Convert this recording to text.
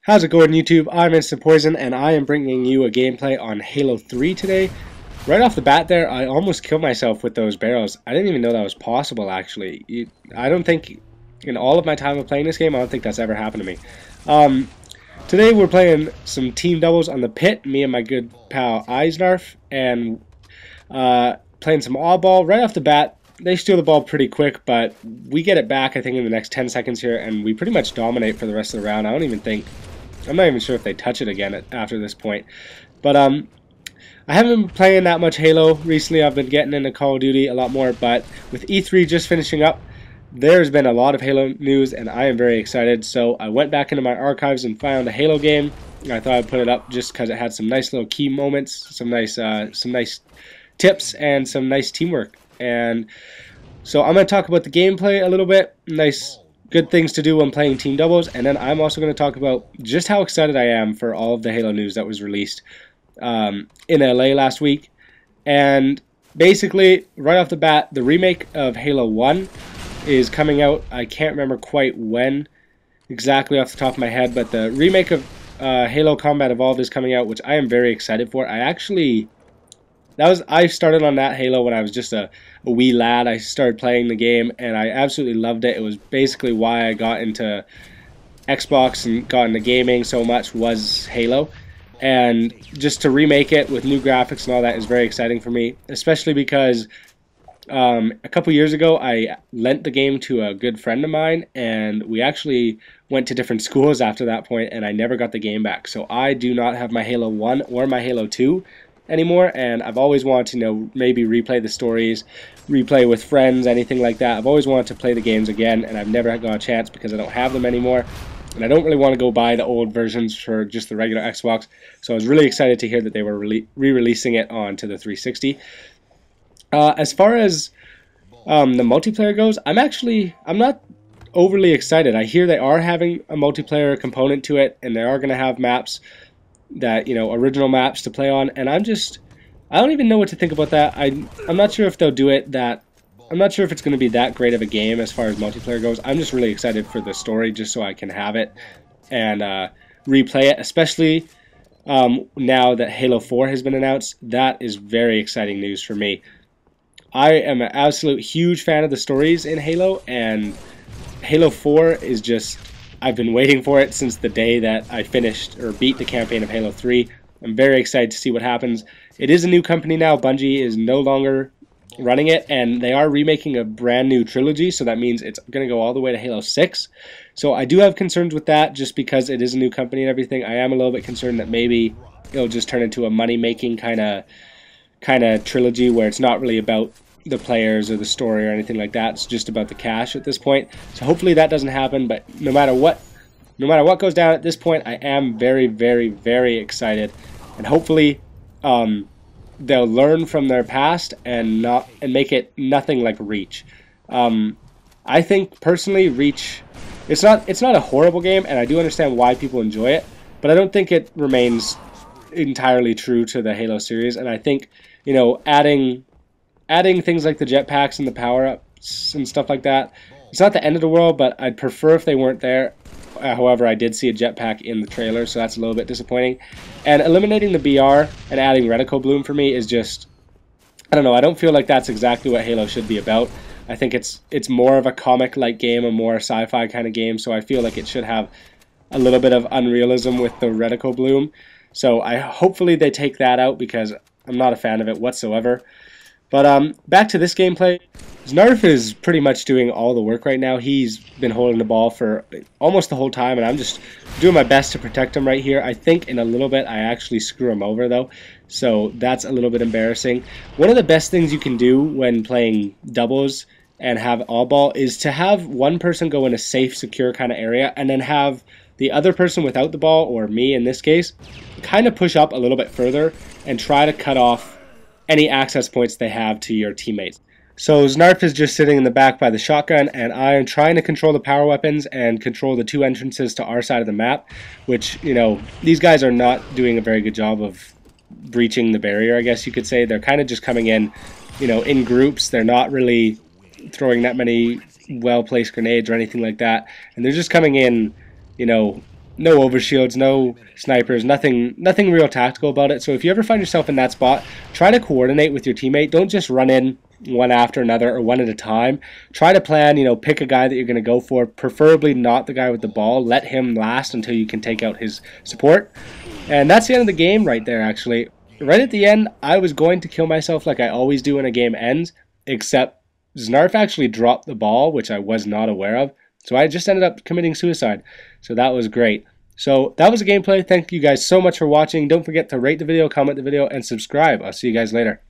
How's it going, YouTube? I'm Instant Poison, and I am bringing you a gameplay on Halo 3 today. Right off the bat there, I almost killed myself with those barrels. I didn't even know that was possible, actually. I don't think, in all of my time of playing this game, I don't think that's ever happened to me. Today we're playing some team doubles on the pit, me and my good pal iZnaarf, and playing some Oddball. Right off the bat, they steal the ball pretty quick, but we get it back, I think, in the next 10 seconds here, and we pretty much dominate for the rest of the round. I'm not even sure if they touch it again after this point. But I haven't been playing that much Halo recently. I've been getting into Call of Duty a lot more, but with E3 just finishing up, there's been a lot of Halo news, and I am very excited. So I went back into my archives and found a Halo game. I thought I'd put it up just because it had some nice little key moments, some nice tips, and some nice teamwork. And so I'm going to talk about the gameplay a little bit, good things to do when playing team doubles, and then I'm also going to talk about just how excited I am for all of the Halo news that was released in LA last week. And basically, right off the bat, the remake of Halo 1 is coming out. I can't remember quite when exactly off the top of my head, but the remake of Halo Combat Evolved is coming out, which I am very excited for. I started on that Halo when I was just a wee lad. I started playing the game, and I absolutely loved it. It was basically why I got into Xbox and got into gaming so much, was Halo. And just to remake it with new graphics and all that is very exciting for me, especially because a couple years ago I lent the game to a good friend of mine, and we actually went to different schools after that point, and I never got the game back. So I do not have my Halo 1 or my Halo 2 anymore, and I've always wanted to maybe replay the stories, replay with friends, anything like that. I've always wanted to play the games again, and I've never got a chance because I don't have them anymore, and I don't really want to go buy the old versions for just the regular Xbox. So I was really excited to hear that they were re-releasing it onto the 360. As far as the multiplayer goes, I'm not overly excited. I hear they are having a multiplayer component to it, and they are going to have maps that, original maps to play on, and I don't even know what to think about that. I'm not sure if they'll do it I'm not sure if it's going to be that great of a game as far as multiplayer goes. I'm just really excited for the story, just so I can have it and replay it, especially now that Halo 4 has been announced. That is very exciting news for me. I am an absolute huge fan of the stories in Halo, and Halo 4 is just, I've been waiting for it since the day that I finished or beat the campaign of Halo 3. I'm very excited to see what happens. It is a new company now. Bungie is no longer running it, and they are remaking a brand new trilogy, so that means it's going to go all the way to Halo 6. So I do have concerns with that, just because it is a new company and everything. I am a little bit concerned that maybe it'll just turn into a money-making kind of trilogy where it's not really about the players or the story or anything like that. It's just about the cash at this point. So hopefully that doesn't happen, but no matter what goes down at this point, I am very, very, very excited, and hopefully they'll learn from their past and make it nothing like Reach. I think personally Reach, it's not a horrible game, and I do understand why people enjoy it, but I don't think it remains entirely true to the Halo series. And I think, adding things like the jetpacks and the power-ups and stuff like that, it's not the end of the world, but I'd prefer if they weren't there. However, I did see a jetpack in the trailer, so that's a little bit disappointing. And eliminating the BR and adding reticle bloom for me is just, I don't know, I don't feel like that's exactly what Halo should be about. I think it's more of a comic-like game, a more sci-fi kind of game, so I feel like it should have a little bit of unrealism with the reticle bloom. So hopefully they take that out, because I'm not a fan of it whatsoever. But back to this gameplay, iZnaarf is pretty much doing all the work right now. He's been holding the ball for almost the whole time, and I'm just doing my best to protect him right here. I think in a little bit I actually screw him over, though, so that's a little bit embarrassing. One of the best things you can do when playing doubles and have Oddball is to have one person go in a safe, secure kind of area, and then have the other person without the ball, or me in this case, kind of push up a little bit further and try to cut off any access points they have to your teammates. So iZnaarf is just sitting in the back by the shotgun, and I am trying to control the power weapons and control the two entrances to our side of the map, which, these guys are not doing a very good job of breaching the barrier, I guess you could say. They're kind of just coming in, in groups. They're not really throwing that many well-placed grenades or anything like that, and they're just coming in, no overshields, no snipers, nothing real tactical about it. So if you ever find yourself in that spot, try to coordinate with your teammate. Don't just run in one after another or one at a time. Try to plan, pick a guy that you're going to go for, preferably not the guy with the ball. Let him last until you can take out his support. And that's the end of the game right there, actually. Right at the end, I was going to kill myself like I always do when a game ends, except iZnaarf actually dropped the ball, which I was not aware of. So I just ended up committing suicide. So that was great. So that was a gameplay. Thank you guys so much for watching. Don't forget to rate the video, comment the video, and subscribe. I'll see you guys later.